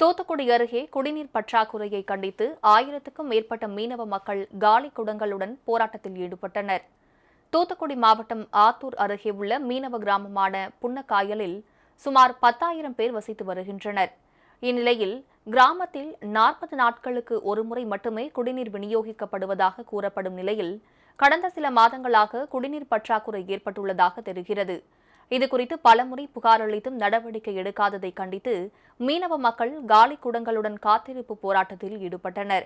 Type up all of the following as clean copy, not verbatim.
தூத்துக்குடி அருகே குடிநீர் பற்றாக்குறையை கண்டித்து 1000க்கும் மேற்பட்ட மீனவ மக்கள் காலி குடங்களுடன் போராட்டத்தில் ஈடுபட்டனர். தூத்துக்குடி மாவட்டம் ஆத்தூர் அருகே உள்ள மீனவ கிராமமான புன்னக்காயலில் சுமார் 10,000 பேர் வசித்து வருகின்றனர். இந்நிலையில் கிராமத்தில் 40 நாட்களுக்கு ஒருமுறை மட்டுமே குடிநீர் விநியோகிக்கப்படுவதாக கூறப்படும் நிலையில் கடந்த சில மாதங்களாக குடிநீர் பற்றாக்குறை ஏற்பட்டுள்ளதாக தெரிகிறது. இதுகுறித்து பலமுறை புகார் அளித்தும் நடவடிக்கை எடுக்காததை கண்டித்து மீனவ மக்கள் காலி குடங்களுடன் காத்திருப்பு போராட்டத்தில் ஈடுபட்டனர்.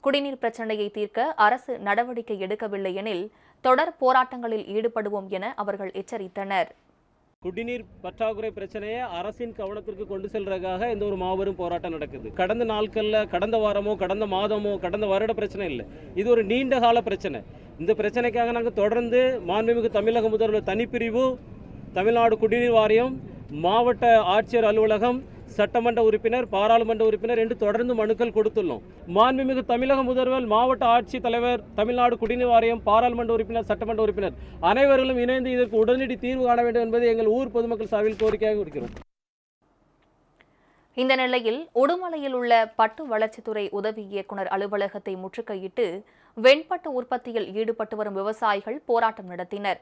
குடிநீர் பிரச்சினையை தீர்க்க அரசு நடவடிக்கை எடுக்கவில்லை எனில் தொடர் போராட்டங்களில் ஈடுபடுவோம் என அவர்கள் எச்சரித்தனர். குடிநீர் பற்றாக்குறை பிரச்சனையை அரசின் கவனத்திற்கு கொண்டு செல்றதுக்காக இந்த ஒரு மாபெரும் போராட்டம் நடக்குது. கடந்த நாட்கள்ல, கடந்த வாரமோ, கடந்த மாதமோ, கடந்த வருட பிரச்சனை இல்லை. இது ஒரு நீண்ட கால பிரச்சனை. இந்த பிரச்சனைக்காக நாங்கள் தொடர்ந்து மாண்புமிகு தமிழக முதல்வர் தனிப்பிரிவு, தமிழ்நாடு குடிநீர் வாரியம், மாவட்ட ஆட்சியர் அலுவலகம், சட்டமன்ற உறுப்பினர், பாராளுமன்ற உறுப்பினர் என்று தொடர்ந்து மனுக்கள் கொடுத்துள்ளோம். மாண்புமிகு தமிழக முதல்வர், மாவட்ட ஆட்சித் தலைவர், தமிழ்நாடு குடிநீர் வாரியம், பாராளுமன்ற உறுப்பினர், சட்டமன்ற உறுப்பினர் அனைவர்களும் இணைந்து இதற்கு உடனடி தீர்வு காண வேண்டும் என்பதை எங்கள் ஊர் பொதுமக்கள் சார்பில் கோரிக்கையாக இருக்கிறோம். இந்த நிலையில் உடுமலையில் உள்ள பட்டு வளர்ச்சித்துறை உதவி இயக்குநர் அலுவலகத்தை முற்றுகையிட்டு வெண்பட்டு உற்பத்தியில் ஈடுபட்டு வரும் விவசாயிகள் போராட்டம் நடத்தினர்.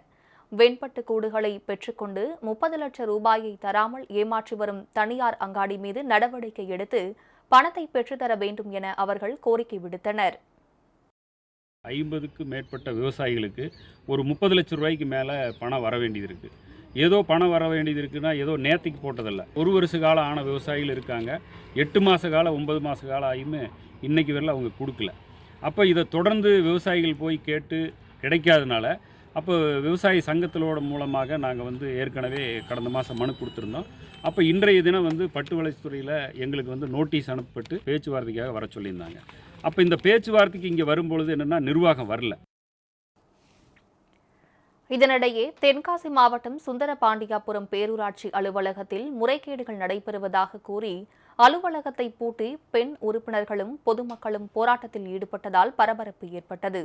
வெண்பட்டு கூடுகளை பெற்றுக்கொண்டு 30 லட்சம் ரூபாயை தராமல் ஏமாற்றி வரும் தனியார் அங்காடி மீது நடவடிக்கை எடுத்து பணத்தை பெற்றுத்தர வேண்டும் என அவர்கள் கோரிக்கை விடுத்தனர். 50க்கும் மேற்பட்ட விவசாயிகளுக்கு ஒரு 30 லட்சம் ரூபாய்க்கு மேலே பணம் வர வேண்டியது இருக்குது. ஏதோ பணம் வர வேண்டியது இருக்குன்னா ஏதோ நேற்றுக்கு போட்டதில்லை. ஒரு வருஷ காலம் ஆன விவசாயிகள் இருக்காங்க. 8 மாத காலம் 9 மாத காலம் ஆகியுமே இன்றைக்கு வரல அவங்க கொடுக்கல. அப்போ இதை தொடர்ந்து விவசாயிகள் போய் கேட்டு கிடைக்காதனால அப்போ விவசாய சங்கத்திலோட மூலமாக நாங்கள் ஏற்கனவே கடந்த மாதம் மனு கொடுத்துருந்தோம். அப்போ இன்றைய தினம் பட்டு வளர்ச்சித்துறையில் எங்களுக்கு நோட்டீஸ் அனுப்பப்பட்டு பேச்சுவார்த்தைக்காக வர சொல்லியிருந்தாங்க. அப்போ இந்த பேச்சுவார்த்தைக்கு இங்கே வரும்பொழுது என்னென்னா நிர்வாகம் வரல. இதனிடையே தென்காசி மாவட்டம் சுந்தரபாண்டியாபுரம் பேரூராட்சி அலுவலகத்தில் முறைகேடுகள் நடைபெறுவதாக கூறி அலுவலகத்தை பூட்டி பெண் உறுப்பினர்களும் பொதுமக்களும் போராட்டத்தில் ஈடுபட்டதால் பரபரப்பு ஏற்பட்டது.